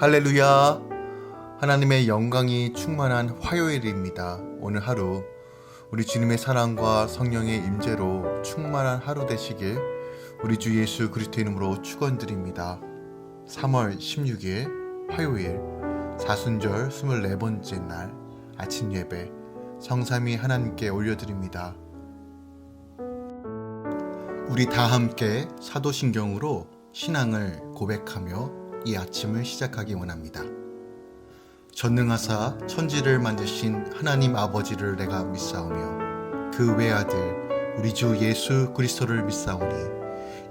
할렐루야! 하나님의 영광이 충만한 화요일입니다. 오늘 하루 우리 주님의 사랑과 성령의 임재로 충만한 하루 되시길 우리 주 예수 그리스도 이름으로 축원드립니다. 3월 16일 화요일 사순절 24번째 날 아침 예배 성삼위 하나님께 올려드립니다. 우리 다 함께 사도신경으로 신앙을 고백하며 이 아침을 시작하기 원합니다. 전능하사 천지를 만드신 하나님 아버지를 내가 믿사오며 그 외아들 우리 주 예수 그리스도를 믿사오니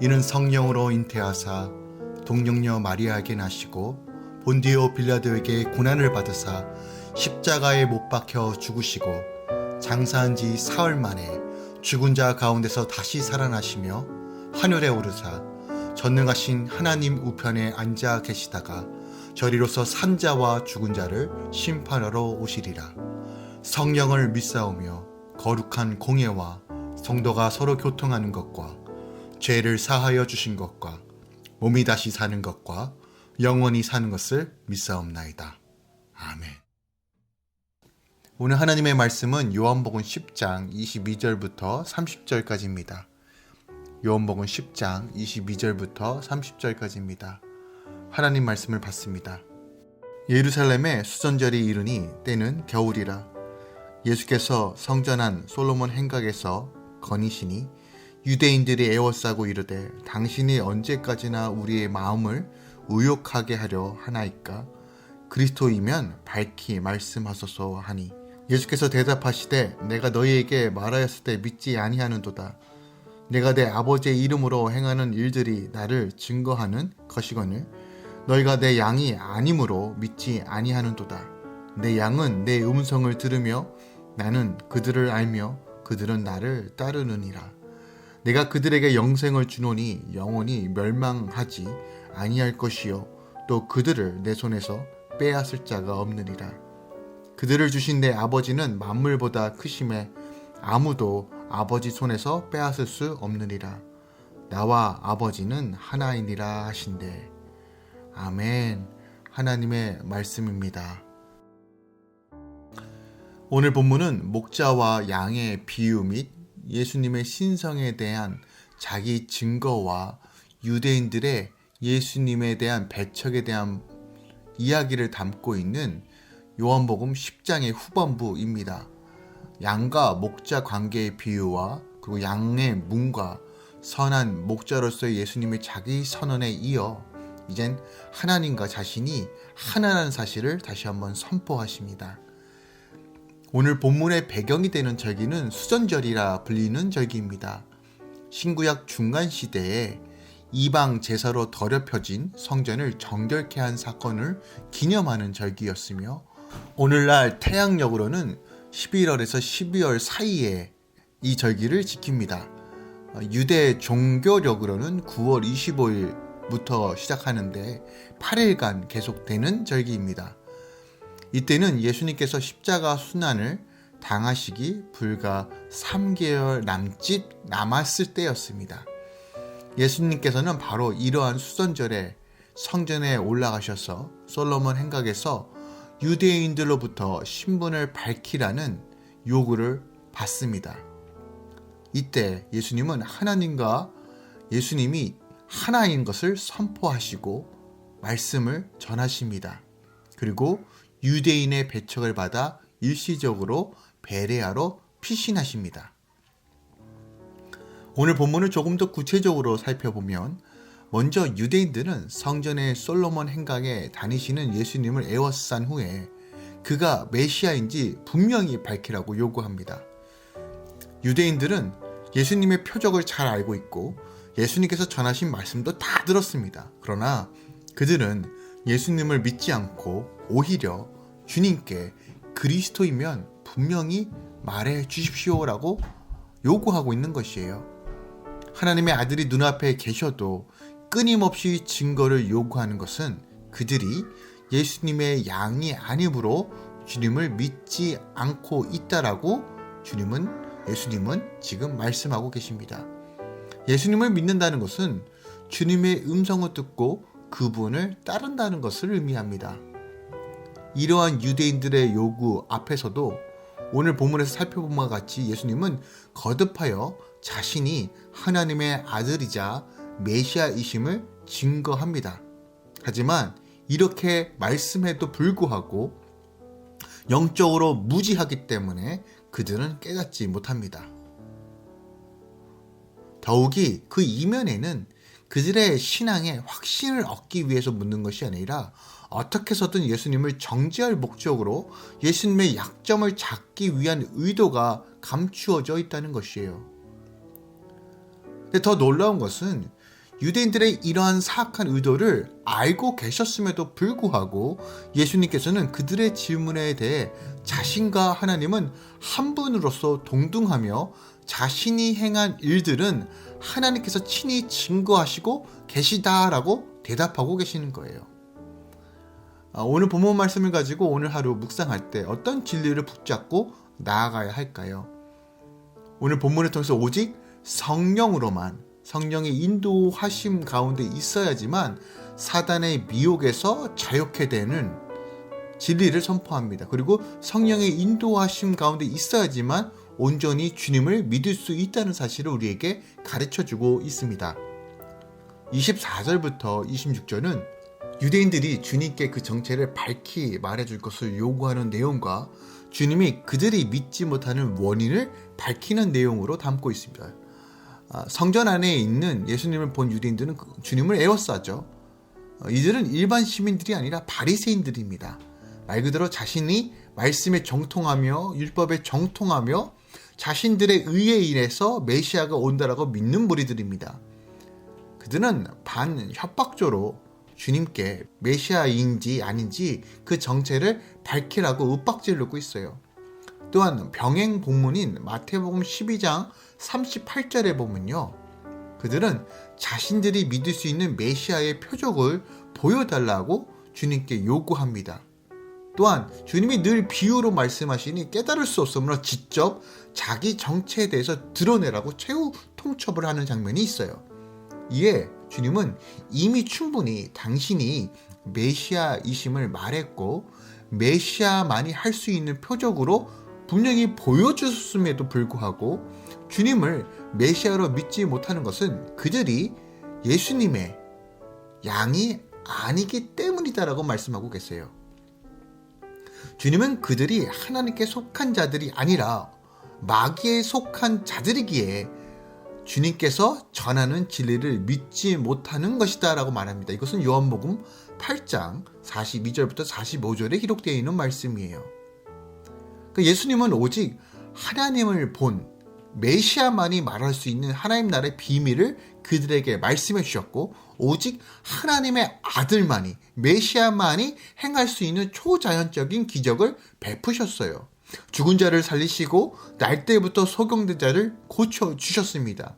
이는 성령으로 잉태하사 동정녀 마리아에게 나시고 본디오 빌라도에게 고난을 받으사 십자가에 못 박혀 죽으시고 장사한 지 사흘 만에 죽은 자 가운데서 다시 살아나시며 하늘에 오르사 전능하신 하나님 우편에 앉아 계시다가 저리로서 산 자와 죽은 자를 심판하러 오시리라. 성령을 믿사오며 거룩한 공예와 성도가 서로 교통하는 것과 죄를 사하여 주신 것과 몸이 다시 사는 것과 영원히 사는 것을 믿사옵나이다. 아멘. 오늘 하나님의 말씀은 요한복음 10장 22절부터 30절까지입니다. 요한복음 10장 22절부터 30절까지입니다. 하나님 말씀을 받습니다. 예루살렘에 수전절이 이르니 때는 겨울이라. 예수께서 성전한 솔로몬 행각에서 거니시니 유대인들이 애워싸고 이르되 당신이 언제까지나 우리의 마음을 의욕하게 하려 하나이까? 그리스도이면 밝히 말씀하소서 하니 예수께서 대답하시되 내가 너희에게 말하였을 때 믿지 아니하는도다. 내가 내 아버지의 이름으로 행하는 일들이 나를 증거하는 것이거늘 너희가 내 양이 아님으로 믿지 아니하는도다. 내 양은 내 음성을 들으며 나는 그들을 알며 그들은 나를 따르느니라. 내가 그들에게 영생을 주노니 영원히 멸망하지 아니할 것이요 또 그들을 내 손에서 빼앗을 자가 없느니라. 그들을 주신 내 아버지는 만물보다 크심에 아무도 아버지 손에서 빼앗을 수 없느니라. 나와 아버지는 하나이니라 하신대. 아멘. 하나님의 말씀입니다. 오늘 본문은 목자와 양의 비유 및 예수님의 신성에 대한 자기 증거와 유대인들의 예수님에 대한 배척에 대한 이야기를 담고 있는 요한복음 10장의 후반부입니다. 양과 목자 관계의 비유와 그리고 양의 문과 선한 목자로서의 예수님의 자기 선언에 이어 이젠 하나님과 자신이 하나라는 사실을 다시 한번 선포하십니다. 오늘 본문의 배경이 되는 절기는 수전절이라 불리는 절기입니다. 신구약 중간 시대에 이방 제사로 더럽혀진 성전을 정결케 한 사건을 기념하는 절기였으며 오늘날 태양력으로는 11월에서 12월 사이에 이 절기를 지킵니다. 유대 종교력으로는 9월 25일부터 시작하는데 8일간 계속되는 절기입니다. 이때는 예수님께서 십자가 순환을 당하시기 불과 3개월 남짓 남았을 때였습니다. 예수님께서는 바로 이러한 수전절에 성전에 올라가셔서 솔로몬 행각에서 유대인들로부터 신분을 밝히라는 요구를 받습니다. 이때 예수님은 예수님이 하나인 것을 선포하시고 말씀을 전하십니다. 그리고 유대인의 배척을 받아 일시적으로 베레아로 피신하십니다. 오늘 본문을 조금 더 구체적으로 살펴보면 먼저 유대인들은 성전의 솔로몬 행각에 다니시는 예수님을 애워싼 후에 그가 메시아인지 분명히 밝히라고 요구합니다. 유대인들은 예수님의 표적을 잘 알고 있고 예수님께서 전하신 말씀도 다 들었습니다. 그러나 그들은 예수님을 믿지 않고 오히려 주님께 그리스도이면 분명히 말해 주십시오라고 요구하고 있는 것이에요. 하나님의 아들이 눈앞에 계셔도 끊임없이 증거를 요구하는 것은 그들이 예수님의 양이 아니므로 주님을 믿지 않고 있다라고 예수님은 지금 말씀하고 계십니다. 예수님을 믿는다는 것은 주님의 음성을 듣고 그분을 따른다는 것을 의미합니다. 이러한 유대인들의 요구 앞에서도 오늘 본문에서 살펴본 바와 같이 예수님은 거듭하여 자신이 하나님의 아들이자 메시아이심을 증거합니다. 하지만 이렇게 말씀해도 불구하고 영적으로 무지하기 때문에 그들은 깨닫지 못합니다. 더욱이 그 이면에는 그들의 신앙의 확신을 얻기 위해서 묻는 것이 아니라 어떻게 해서든 예수님을 정죄할 목적으로 예수님의 약점을 잡기 위한 의도가 감추어져 있다는 것이에요. 근데 더 놀라운 것은 유대인들의 이러한 사악한 의도를 알고 계셨음에도 불구하고 예수님께서는 그들의 질문에 대해 자신과 하나님은 한 분으로서 동등하며 자신이 행한 일들은 하나님께서 친히 증거하시고 계시다라고 대답하고 계시는 거예요. 오늘 본문 말씀을 가지고 오늘 하루 묵상할 때 어떤 진리를 붙잡고 나아가야 할까요? 오늘 본문을 통해서 오직 성령으로만, 성령의 인도하심 가운데 있어야지만 사단의 미혹에서 자유케 되는 진리를 선포합니다. 그리고 성령의 인도하심 가운데 있어야지만 온전히 주님을 믿을 수 있다는 사실을 우리에게 가르쳐주고 있습니다. 24절부터 26절은 유대인들이 주님께 그 정체를 밝히 말해줄 것을 요구하는 내용과 주님이 그들이 믿지 못하는 원인을 밝히는 내용으로 담고 있습니다. 성전 안에 있는 예수님을 본 유대인들은 주님을 에워싸죠. 이들은 일반 시민들이 아니라 바리새인들입니다. 말 그대로 자신이 말씀에 정통하며 율법에 정통하며 자신들의 의에 인해서 메시아가 온다라고 믿는 무리들입니다. 그들은 반협박조로 주님께 메시아인지 아닌지 그 정체를 밝히라고 윽박지르고 있어요. 또한 병행 본문인 마태복음 12장 38절에 보면요, 그들은 자신들이 믿을 수 있는 메시아의 표적을 보여달라고 주님께 요구합니다. 또한 주님이 늘 비유로 말씀하시니 깨달을 수 없으므로 직접 자기 정체에 대해서 드러내라고 최후 통첩을 하는 장면이 있어요. 이에 주님은 이미 충분히 당신이 메시아이심을 말했고 메시아만이 할 수 있는 표적으로 분명히 보여주셨음에도 불구하고 주님을 메시아로 믿지 못하는 것은 그들이 예수님의 양이 아니기 때문이다라고 말씀하고 계세요. 주님은 그들이 하나님께 속한 자들이 아니라 마귀에 속한 자들이기에 주님께서 전하는 진리를 믿지 못하는 것이다 라고 말합니다. 이것은 요한복음 8장 42절부터 45절에 기록되어 있는 말씀이에요. 예수님은 오직 하나님을 본 메시아만이 말할 수 있는 하나님 나라의 비밀을 그들에게 말씀해 주셨고 오직 하나님의 아들만이 메시아만이 행할 수 있는 초자연적인 기적을 베푸셨어요. 죽은 자를 살리시고 날 때부터 소경된 자를 고쳐주셨습니다.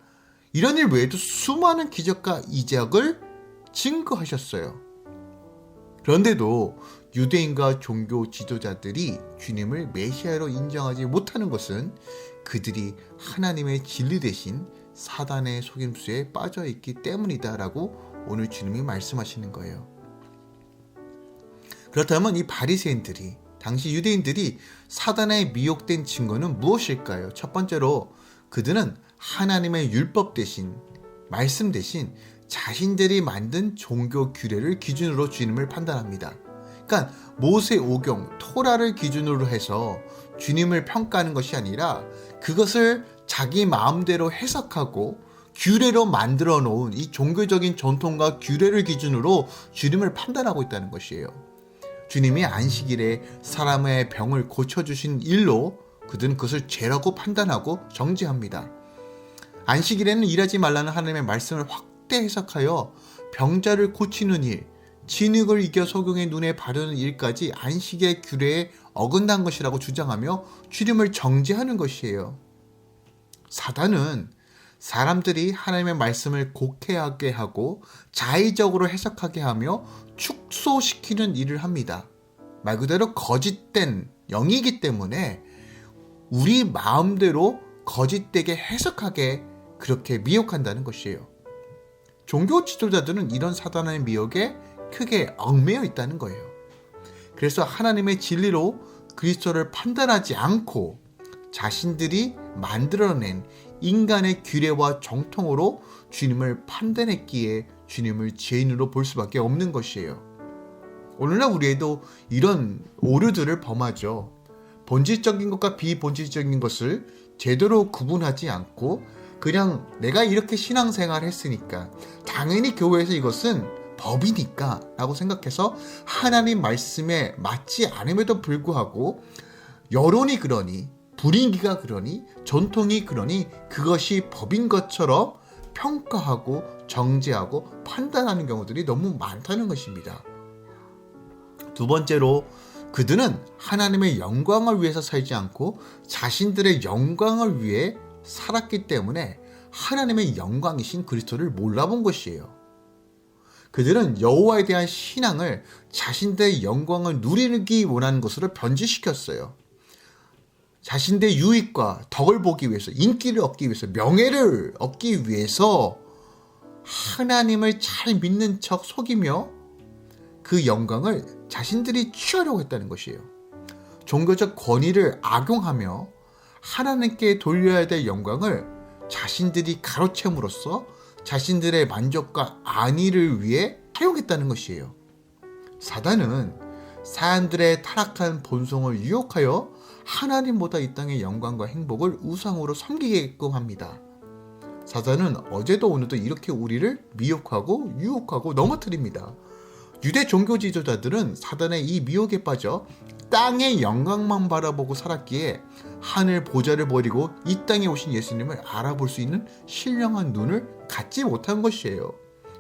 이런 일 외에도 수많은 기적과 이적을 증거하셨어요. 그런데도 유대인과 종교 지도자들이 주님을 메시아로 인정하지 못하는 것은 그들이 하나님의 진리 대신 사단의 속임수에 빠져있기 때문이다라고 오늘 주님이 말씀하시는 거예요. 그렇다면 이 바리새인들이, 당시 유대인들이 사단에 미혹된 증거는 무엇일까요? 첫 번째로 그들은 하나님의 율법 대신, 말씀 대신 자신들이 만든 종교 규례를 기준으로 주님을 판단합니다. 그러니까 모세 오경, 토라를 기준으로 해서 주님을 평가하는 것이 아니라 그것을 자기 마음대로 해석하고 규례로 만들어 놓은 이 종교적인 전통과 규례를 기준으로 주님을 판단하고 있다는 것이에요. 주님이 안식일에 사람의 병을 고쳐주신 일로 그들은 그것을 죄라고 판단하고 정죄합니다. 안식일에는 일하지 말라는 하나님의 말씀을 확대 해석하여 병자를 고치는 일, 진흙을 이겨 소경의 눈에 바르는 일까지 안식의 규례에 어긋난 것이라고 주장하며 주님을 정죄하는 것이에요. 사단은 사람들이 하나님의 말씀을 곡해하게 하고 자의적으로 해석하게 하며 축소시키는 일을 합니다. 말 그대로 거짓된 영이기 때문에 우리 마음대로 거짓되게 해석하게 그렇게 미혹한다는 것이에요. 종교 지도자들은 이런 사단의 미혹에 크게 얽매여 있다는 거예요. 그래서 하나님의 진리로 그리스도를 판단하지 않고 자신들이 만들어낸 인간의 규례와 정통으로 주님을 판단했기에 주님을 죄인으로 볼 수밖에 없는 것이에요. 오늘날 우리에도 이런 오류들을 범하죠. 본질적인 것과 비본질적인 것을 제대로 구분하지 않고 그냥 내가 이렇게 신앙생활을 했으니까 당연히 교회에서 이것은 법이니까 라고 생각해서 하나님 말씀에 맞지 않음에도 불구하고 여론이 그러니 분위기가 그러니 전통이 그러니 그것이 법인 것처럼 평가하고 정죄하고 판단하는 경우들이 너무 많다는 것입니다. 두 번째로 그들은 하나님의 영광을 위해서 살지 않고 자신들의 영광을 위해 살았기 때문에 하나님의 영광이신 그리스도를 몰라본 것이에요. 그들은 여호와에 대한 신앙을 자신들의 영광을 누리기 원하는 것으로 변질시켰어요. 자신들의 유익과 덕을 보기 위해서, 인기를 얻기 위해서, 명예를 얻기 위해서 하나님을 잘 믿는 척 속이며 그 영광을 자신들이 취하려고 했다는 것이에요. 종교적 권위를 악용하며 하나님께 돌려야 될 영광을 자신들이 가로채므로써 자신들의 만족과 안위를 위해 사용했다는 것이에요. 사단은 사람들의 타락한 본성을 유혹하여 하나님보다 이 땅의 영광과 행복을 우상으로 섬기게끔 합니다. 사단은 어제도 오늘도 이렇게 우리를 미혹하고 유혹하고 넘어뜨립니다. 유대 종교 지도자들은 사단의 이 미혹에 빠져 땅의 영광만 바라보고 살았기에 하늘 보좌를 버리고 이 땅에 오신 예수님을 알아볼 수 있는 신령한 눈을 갖지 못한 것이에요.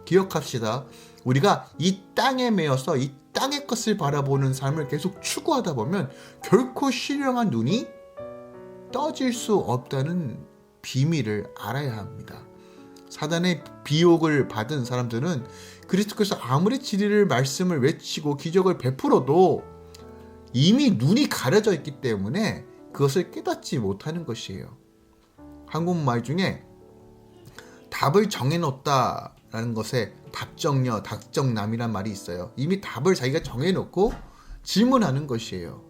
기억합시다. 우리가 이 땅에 매여서 이 땅의 것을 바라보는 삶을 계속 추구하다 보면 결코 신령한 눈이 떠질 수 없다는 비밀을 알아야 합니다. 사단의 비혹을 받은 사람들은 그리스도께서 아무리 진리를 말씀을 외치고 기적을 베풀어도 이미 눈이 가려져 있기 때문에 그것을 깨닫지 못하는 것이에요. 한국말 중에 답을 정해놓다라는 것에 답정여, 답정남이란 말이 있어요. 이미 답을 자기가 정해놓고 질문하는 것이에요.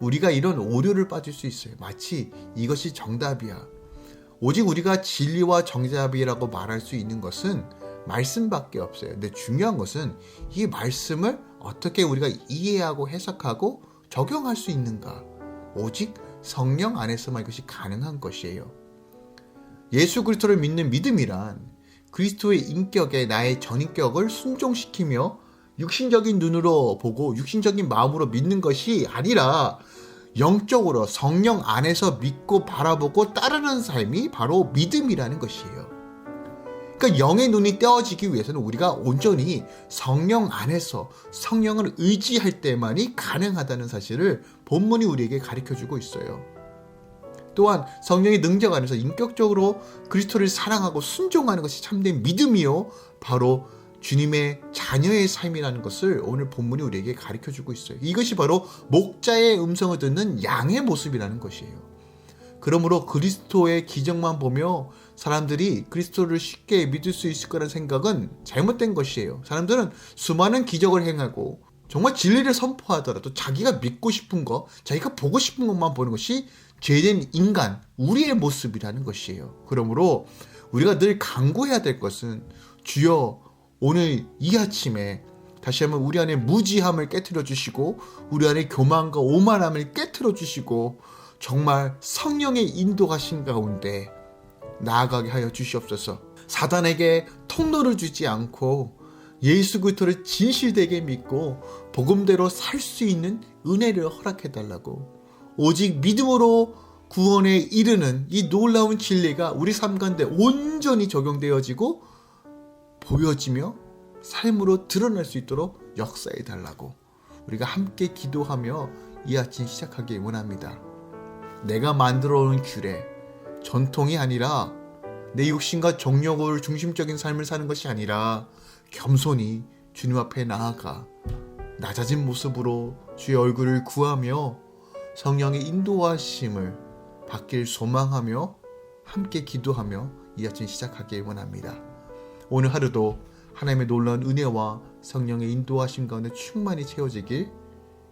우리가 이런 오류를 빠질 수 있어요. 마치 이것이 정답이야. 오직 우리가 진리와 정답이라고 말할 수 있는 것은 말씀밖에 없어요. 근데 중요한 것은 이 말씀을 어떻게 우리가 이해하고 해석하고 적용할 수 있는가. 오직 성령 안에서만 이것이 가능한 것이에요. 예수 그리스도를 믿는 믿음이란 그리스도의 인격에 나의 전인격을 순종시키며 육신적인 눈으로 보고 육신적인 마음으로 믿는 것이 아니라 영적으로 성령 안에서 믿고 바라보고 따르는 삶이 바로 믿음이라는 것이에요. 그러니까 영의 눈이 떼어지기 위해서는 우리가 온전히 성령 안에서 성령을 의지할 때만이 가능하다는 사실을 본문이 우리에게 가르쳐주고 있어요. 또한 성령의 능력 안에서 인격적으로 그리스도를 사랑하고 순종하는 것이 참된 믿음이요 바로 주님의 자녀의 삶이라는 것을 오늘 본문이 우리에게 가르쳐주고 있어요. 이것이 바로 목자의 음성을 듣는 양의 모습이라는 것이에요. 그러므로 그리스도의 기적만 보며 사람들이 그리스도를 쉽게 믿을 수 있을 거라는 생각은 잘못된 것이에요. 사람들은 수많은 기적을 행하고 정말 진리를 선포하더라도 자기가 믿고 싶은 것, 자기가 보고 싶은 것만 보는 것이 죄된 인간, 우리의 모습이라는 것이에요. 그러므로 우리가 늘 간구해야 될 것은 주여 오늘 이 아침에 다시 한번 우리 안에 무지함을 깨트려 주시고 우리 안에 교만과 오만함을 깨트려 주시고 정말 성령의 인도하신 가운데 나아가게 하여 주시옵소서. 사단에게 통로를 주지 않고 예수 그리스도를 진실되게 믿고 복음대로 살 수 있는 은혜를 허락해 달라고, 오직 믿음으로 구원에 이르는 이 놀라운 진리가 우리 삶 가운데 온전히 적용되어지고 보여지며 삶으로 드러날 수 있도록 역사해 달라고 우리가 함께 기도하며 이 아침 시작하기 원합니다. 내가 만들어 놓은 규례, 전통이 아니라 내 욕심과 정욕을 중심적인 삶을 사는 것이 아니라 겸손히 주님 앞에 나아가 낮아진 모습으로 주의 얼굴을 구하며 성령의 인도하심을 받길 소망하며 함께 기도하며 이 아침 시작하기 원합니다. 오늘 하루도 하나님의 놀라운 은혜와 성령의 인도하심 가운데 충만히 채워지길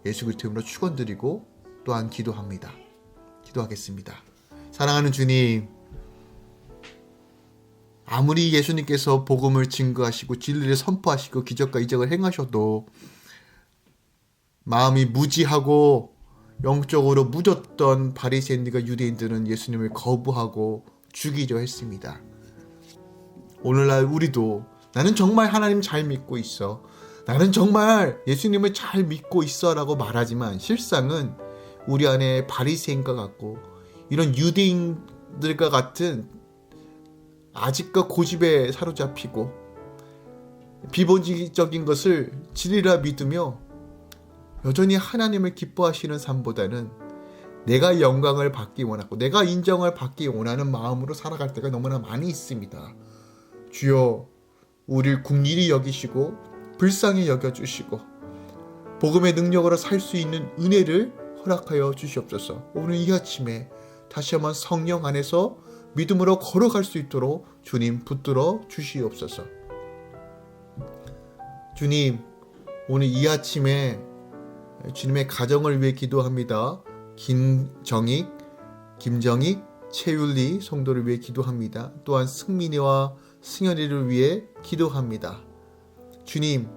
예수 그리스도 이름으로 축원드리고 또한 기도합니다. 기도하겠습니다. 사랑하는 주님, 아무리 예수님께서 복음을 증거하시고 진리를 선포하시고 기적과 이적을 행하셔도 마음이 무지하고 영적으로 무졌던 바리새인들과 유대인들은 예수님을 거부하고 죽이려 했습니다. 오늘날 우리도 나는 정말 하나님 잘 믿고 있어, 나는 정말 예수님을 잘 믿고 있어 라고 말하지만 실상은 우리 안에 바리새인과 같고 이런 유대인들과 같은 아직과 고집에 사로잡히고 비본질적인 것을 진리라 믿으며 여전히 하나님을 기뻐하시는 삶보다는 내가 영광을 받기 원하고 내가 인정을 받기 원하는 마음으로 살아갈 때가 너무나 많이 있습니다. 주여, 우리를 긍휼히 여기시고 불쌍히 여겨주시고 복음의 능력으로 살 수 있는 은혜를 허락하여 주시옵소서. 오늘 이 아침에 다시 한번 성령 안에서 믿음으로 걸어갈 수 있도록 주님 붙들어 주시옵소서. 주님, 오늘 이 아침에 주님의 가정을 위해 기도합니다. 김정익, 최율리 성도를 위해 기도합니다. 또한 승민이와 승현이를 위해 기도합니다. 주님,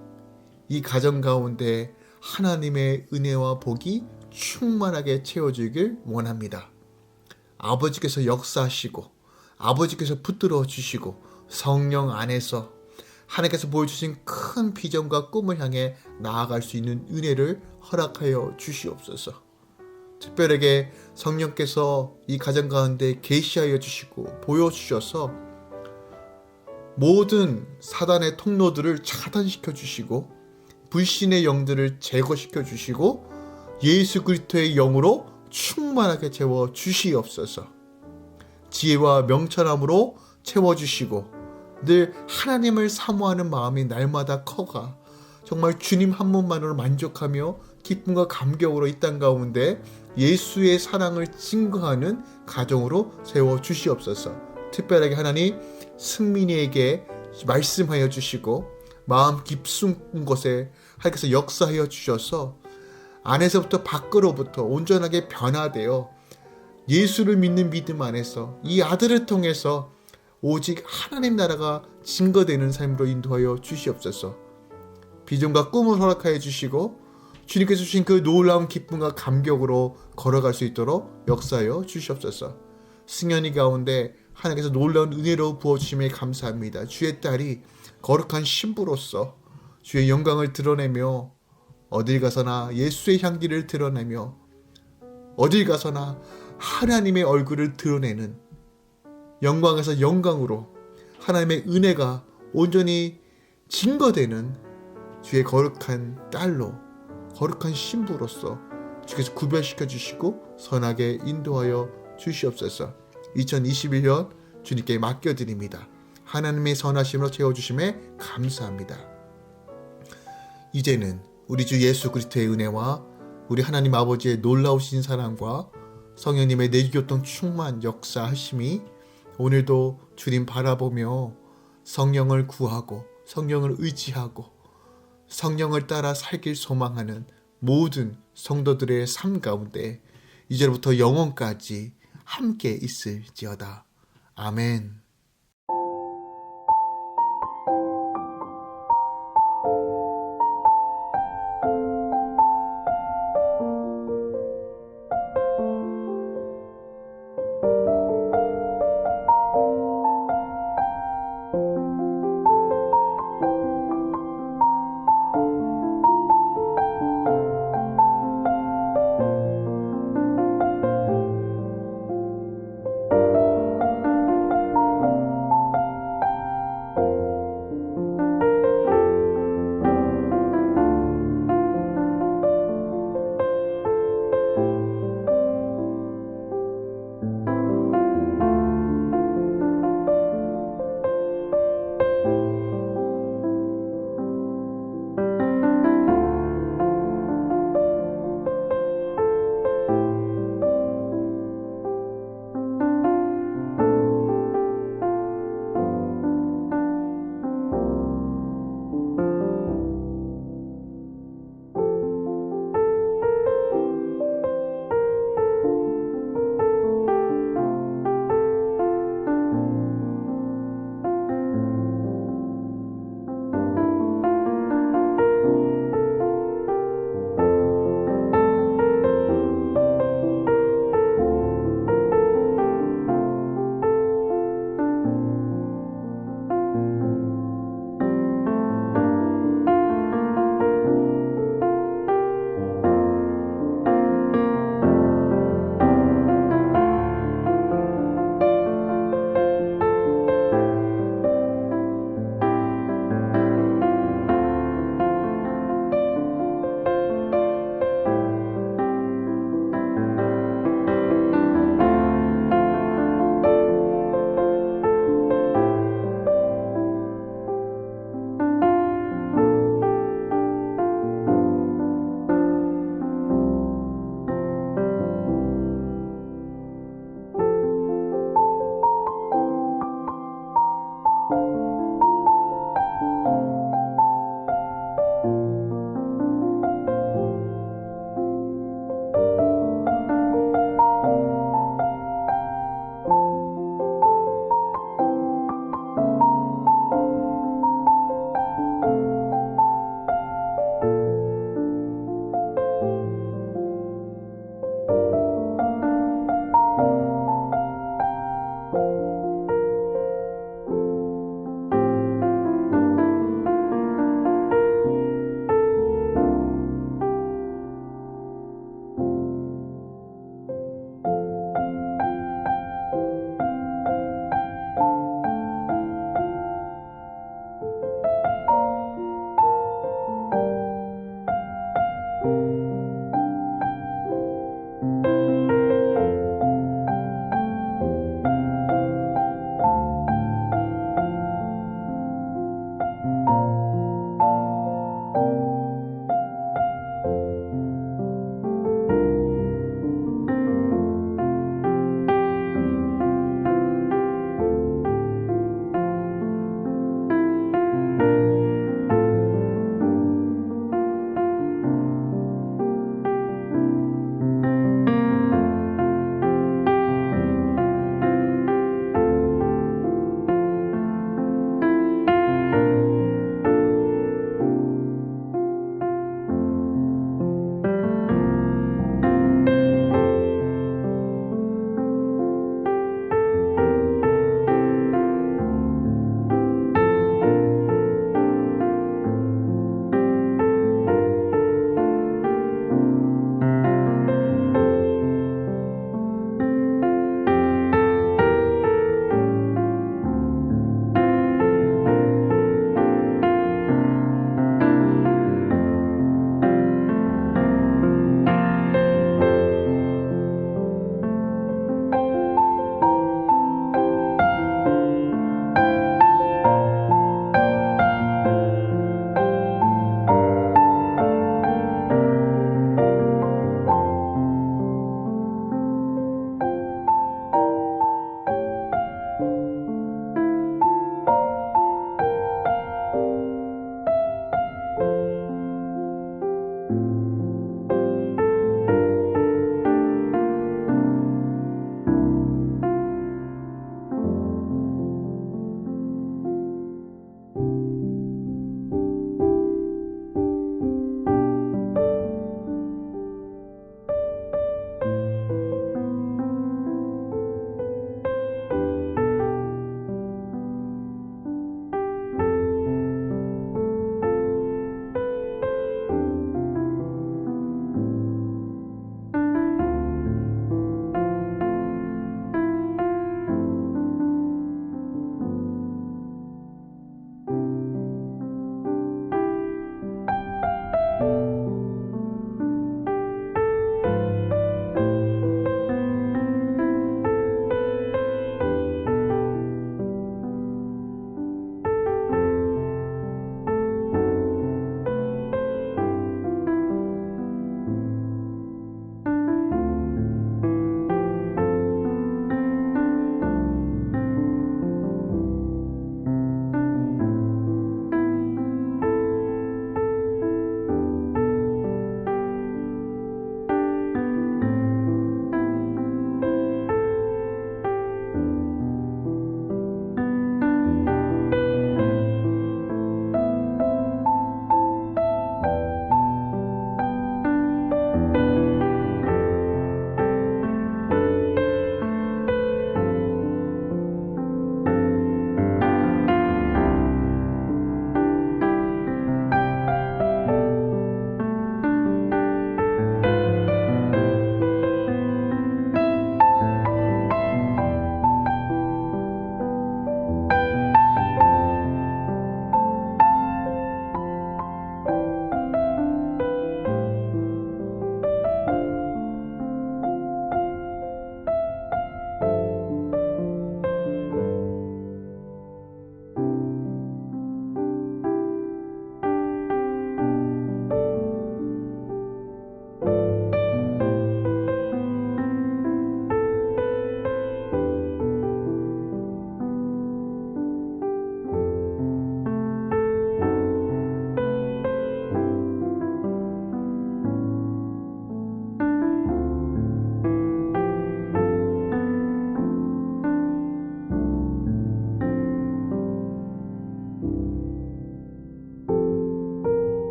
이 가정 가운데 하나님의 은혜와 복이 충만하게 채워지길 원합니다. 아버지께서 역사하시고 아버지께서 붙들어 주시고 성령 안에서 하나님께서 보여주신 큰 비전과 꿈을 향해 나아갈 수 있는 은혜를 허락하여 주시옵소서. 특별하게 성령께서 이 가정 가운데 계시하여 주시고 보여주셔서 모든 사단의 통로들을 차단시켜 주시고 불신의 영들을 제거시켜 주시고 예수 그리스도의 영으로 충만하게 채워 주시옵소서. 지혜와 명철함으로 채워주시고 늘 하나님을 사모하는 마음이 날마다 커가 정말 주님 한 분만으로 만족하며 기쁨과 감격으로 이 땅 가운데 예수의 사랑을 증거하는 가정으로 세워주시옵소서. 특별하게 하나님, 승민이에게 말씀하여 주시고 마음 깊은 곳에 하나님께서 역사하여 주셔서 안에서부터 밖으로부터 온전하게 변화되어 예수를 믿는 믿음 안에서 이 아들을 통해서 오직 하나님 나라가 증거되는 삶으로 인도하여 주시옵소서. 비전과 꿈을 허락하여 주시고 주님께서 주신 그 놀라운 기쁨과 감격으로 걸어갈 수 있도록 역사하여 주시옵소서. 승연이 가운데 하나님께서 놀라운 은혜로 부어주심에 감사합니다. 주의 딸이 거룩한 신부로서 주의 영광을 드러내며 어딜 가서나 예수의 향기를 드러내며 어딜 가서나 하나님의 얼굴을 드러내는 영광에서 영광으로 하나님의 은혜가 온전히 증거되는 주의 거룩한 딸로 거룩한 신부로서 주께서 구별시켜 주시고 선하게 인도하여 주시옵소서. 2021년 주님께 맡겨드립니다. 하나님의 선하심으로 채워주심에 감사합니다. 이제는 우리 주 예수 그리스도의 은혜와 우리 하나님 아버지의 놀라우신 사랑과 성령님의 내주교통 충만 역사하심이 오늘도 주님 바라보며 성령을 구하고 성령을 의지하고 성령을 따라 살길 소망하는 모든 성도들의 삶 가운데 이제부터 영원까지 함께 있을지어다. 아멘.